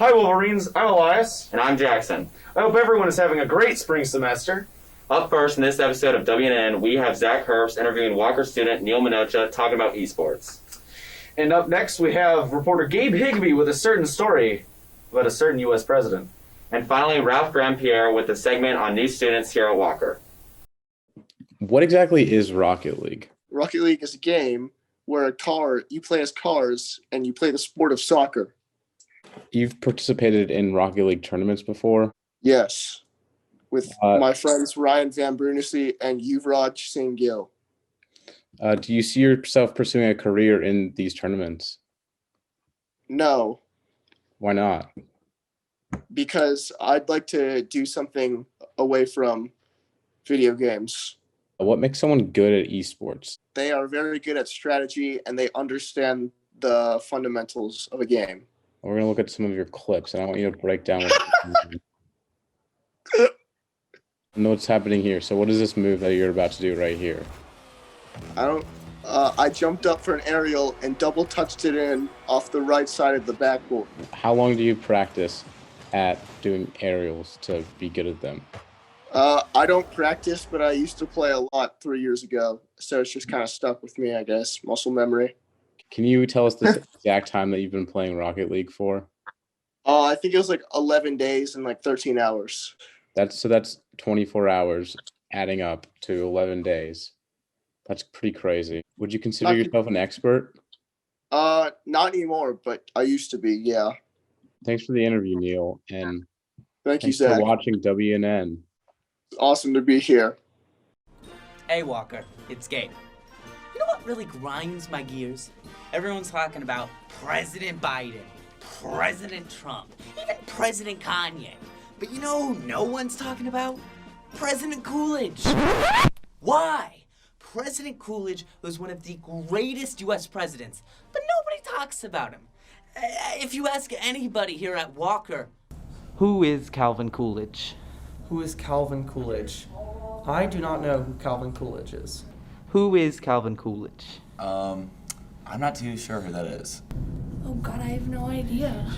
Hi Wolverines, I'm Elias. And I'm Jackson. I hope everyone is having a great spring semester. Up first in this episode of WNN, we have Zach Herbst interviewing Walker student Neil Minocha talking about esports. And up next we have reporter Gabe Higbee with a certain story about a certain U.S. president. And finally, Ralph Grandpierre with a segment on new students here at Walker. What exactly is Rocket League? Rocket League is a game where you play as cars and you play the sport of soccer. You've participated in Rocket League tournaments before? Yes, with my friends Ryan Van Brunisi and Yuvraj Singh Gill. Do you see yourself pursuing a career in these tournaments? No. Why not? Because I'd like to do something away from video games. What makes someone good at esports? They are very good at strategy and they understand the fundamentals of a game. We're going to look at some of your clips, and I want you to break down I know what's happening here. So what is this move that you're about to do right here? I jumped up for an aerial and double touched it in off the right side of the backboard. How long do you practice at doing aerials to be good at them? I don't practice, but I used to play a lot 3 years ago, so it's just kind of stuck with me, I guess. Muscle memory. Can you tell us the exact time that you've been playing Rocket League for? I think it was like 11 days and like 13 hours. That's 24 hours adding up to 11 days. That's pretty crazy. Would you consider yourself an expert? Not anymore, but I used to be, yeah. Thanks for the interview, Neil, and Thank you, thanks Zach. for watching WNN. It's awesome to be here. Hey Walker, it's Gabe. You know what really grinds my gears? Everyone's talking about President Biden, President Trump, even President Kanye. But you know who no one's talking about? President Coolidge. Why? President Coolidge was one of the greatest U.S. presidents, but nobody talks about him. If you ask anybody here at Walker, who is Calvin Coolidge? Who is Calvin Coolidge? I do not know who Calvin Coolidge is. Who is Calvin Coolidge? I'm not too sure who that is. Oh God, I have no idea.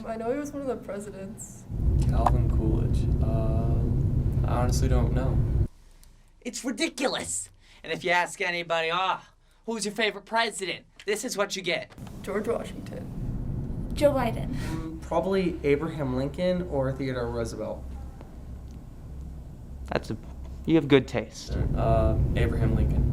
I know he was one of the presidents. Calvin Coolidge. I honestly don't know. it's ridiculous. And if you ask anybody, who's your favorite president? This is what you get. George Washington. Joe Biden. Probably Abraham Lincoln or Theodore Roosevelt. You have good taste. Abraham Lincoln.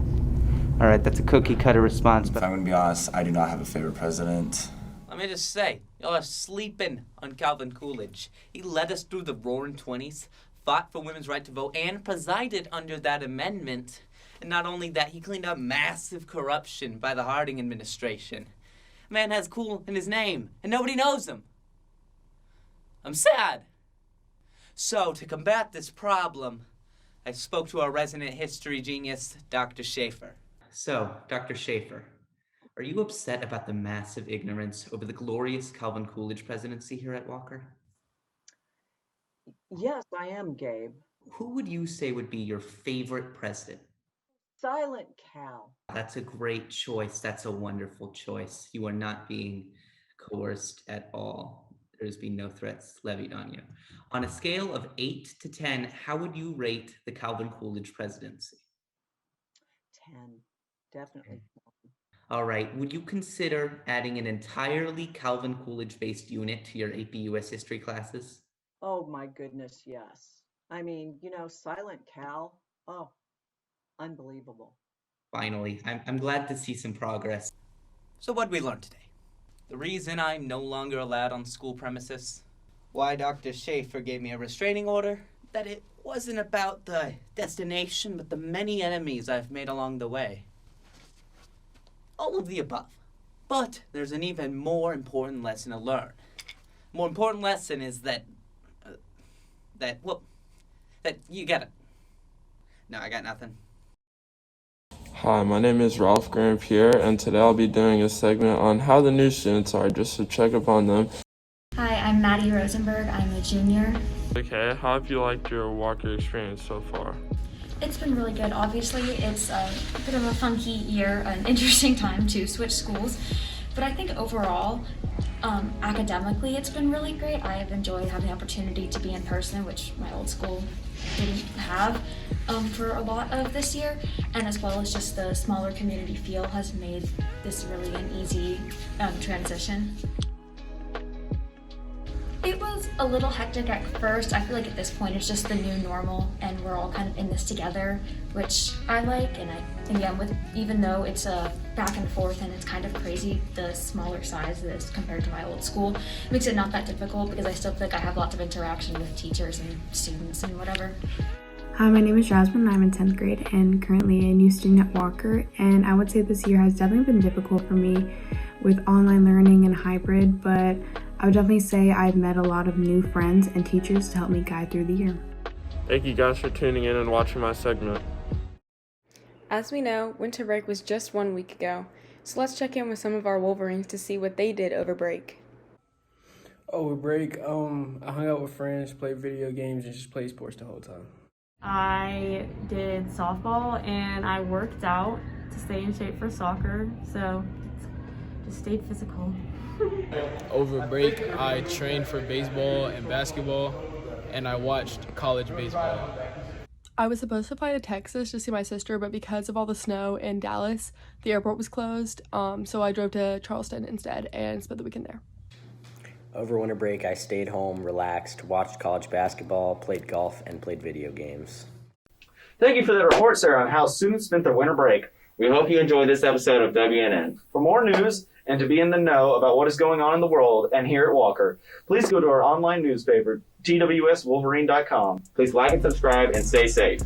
All right, that's a cookie cutter response. If I'm going to be honest, I do not have a favorite president. Let me just say, y'all are sleeping on Calvin Coolidge. He led us through the roaring 20s, fought for women's right to vote, and presided under that amendment. And not only that, he cleaned up massive corruption by the Harding administration. Man has cool in his name, and nobody knows him. I'm sad. So, to combat this problem, I spoke to our resident history genius, Dr. Schaefer. So, Dr. Schaefer, are you upset about the massive ignorance over the glorious Calvin Coolidge presidency here at Walker? Yes, I am, Gabe. Who would you say would be your favorite president? Silent Cal. That's a great choice. That's a wonderful choice. You are not being coerced at all. There's been no threats levied on you. On a scale of 8 to 10, how would you rate the Calvin Coolidge presidency? 10. Definitely. All right. Would you consider adding an entirely Calvin Coolidge-based unit to your AP US history classes? Oh my goodness, yes. I mean, Silent Cal. Oh, unbelievable. Finally, I'm glad to see some progress. So what'd we learn today? The reason I'm no longer allowed on school premises? Why Dr. Schaefer gave me a restraining order? That it wasn't about the destination, but the many enemies I've made along the way. All of the above. But there's an even more important lesson to learn. More important lesson is that you get it. No, I got nothing. Hi, my name is Ralph Grandpierre, and today I'll be doing a segment on how the new students are, just to check up on them. Hi, I'm Maddie Rosenberg. I'm a junior. Okay, how have you liked your Walker experience so far? It's been really good. Obviously, it's a bit of a funky year, an interesting time to switch schools, but I think overall, Academically, it's been really great. I have enjoyed having the opportunity to be in person, which my old school didn't have for a lot of this year, and as well as just the smaller community feel has made this really an easy transition. It was a little hectic at first. I feel like at this point it's just the new normal and we're all kind of in this together, which I like. And again, even though it's a back and forth and it's kind of crazy, the smaller size of this compared to my old school makes it not that difficult because I still feel like I have lots of interaction with teachers and students and whatever. Hi, my name is Jasmine. I'm in 10th grade and currently a new student at Walker. And I would say this year has definitely been difficult for me with online learning and hybrid, but I would definitely say I've met a lot of new friends and teachers to help me guide through the year. Thank you guys for tuning in and watching my segment. As we know, winter break was just 1 week ago, so let's check in with some of our Wolverines to see what they did over break. Over break, I hung out with friends, played video games, and just played sports the whole time. I did softball and I worked out to stay in shape for soccer, so just stayed physical. Over break, I trained for baseball and basketball, and I watched college baseball. I was supposed to fly to Texas to see my sister, but because of all the snow in Dallas, the airport was closed, so I drove to Charleston instead and spent the weekend there. Over winter break, I stayed home, relaxed, watched college basketball, played golf, and played video games. Thank you for that report, Sarah, on how students spent their winter break. We hope you enjoyed this episode of WNN. For more news and to be in the know about what is going on in the world and here at Walker, please go to our online newspaper, twswolverine.com. Please like and subscribe and stay safe.